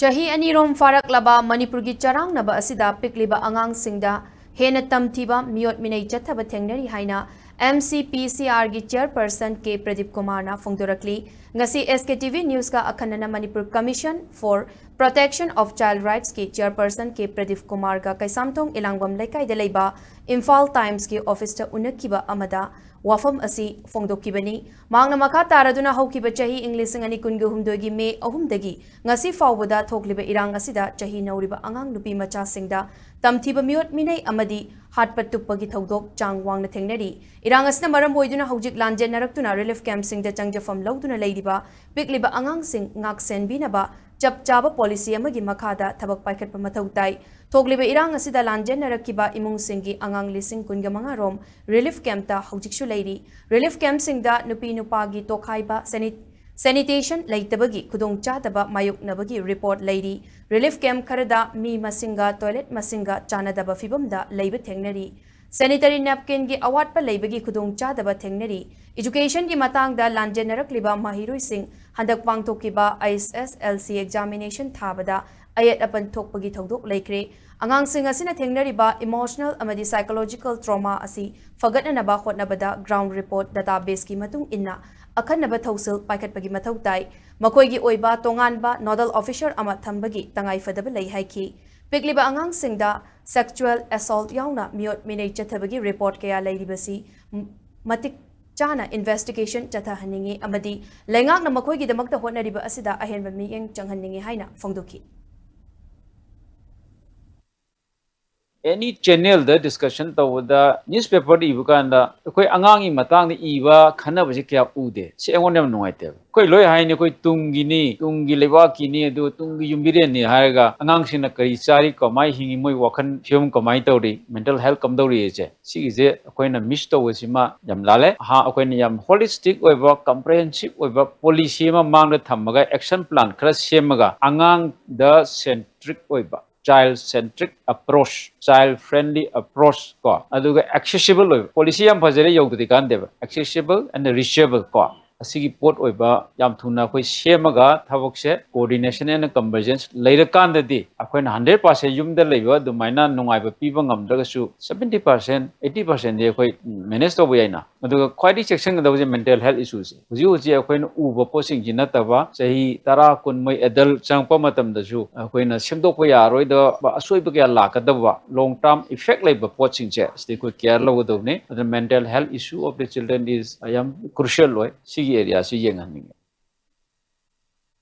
Chahi anirom farak laba Manipur gi charang naba asida pikliba Angang Singda Henna Tamthiba Meeot-Meenei Chatthaba Thengnari haina MCPCR gi chairperson K Pradipkumar na fongdorakli ngasi SKTV news ka akhanana Manipur Commission for Protection of Child Rights ki chairperson K Pradipkumar ga kaisamthong ilangwam laikai de leiba Imphal Times ki office ta unakiba amada wafam asi fongdokibani mangna makha taraduna haukiba chahi English ani kungu humdogi May 3 ngasi fawbada thokliba irang asida chahi nauriba angang nupi macha singda tamthiba Meeot-Meenei amadi hatpat tuppagi thodok changwangna thengnari irang asna maram boiduna hojik lanje naraktuna relief camp singda changjafam lawduna leidiba pikliba angang sing ngak senbinaba chap chaba policy amagi makhada thabak paikhatpa mathau tai thokliba irang asida lanje narakiba imung singi angang lising kunga manga rom relief camp ta hojiksu leiri relief camp singda nupi nupagi tokhaiba sanitation leitabagi khudong chadaba mayuk nabagi report leiri relief camp kharada mi masinga toilet masinga chanadaba fibamda leiba thengnari sanitary napkin gi award pa leibagi khudong chadaba thengnari education gi matang da lanjenarakliba mahiroi sing handak pangthokiba ISSLC examination thabada ayat apan thokpagi thodok leikre angang sing asina thengnariba emotional amadi psychological trauma asi fagatnaba hotnabada ground report database ki matung inna akhanaba thausil paikhatpagi mathau tai makoigi oiba tonganba nodal officer ama thambagi tangai fadaba lei haiki pikliba angang singda sexual assault yauna Meeot-Meenei Chathabagi report kaya leiribasi matik chana investigation chathahaningi amadi lengakna makoigi damakta hotnariba asida ahenba miyeng changhaningi haina fongdoki any channel the discussion to the newspaper ibukanda koi angangi matang iba khana basi kya ude se engon yam nuaite koi loi haine koi tungi lewa kini du tungi yumbire ni haiga angang sina kari chari komai hingi moi wakhan fium komai tawri mental health kam dawri je sigi je koi na miss to wasima yam lale ha koi ni yam holistic oiba comprehensive oiba policy ma mangda thamaga action plan khara semaga angang the centric oiba child-centric approach, child-friendly approach ko. Aduga accessible policy yam fajare yogdi kan deba. Accessible and reachable ko. Asigi port oiba yam thuna koi semaga thabok se coordination and convergence later kan dadi akoi 100% yumda leiba dumaina nungai ba piba ngamdaga su 70% 80% de koi manage to boyina aduga khwadi section da mental health issues huji akoi na uba posing jina taba sahi tara kun mai adult changpa matam da su akoi na semdok pa yaroi da asoi ba kya lakadaba long term effect leiba posing che sti koi care lo do ne the mental health issue of the children is I am crucial loi area si yengan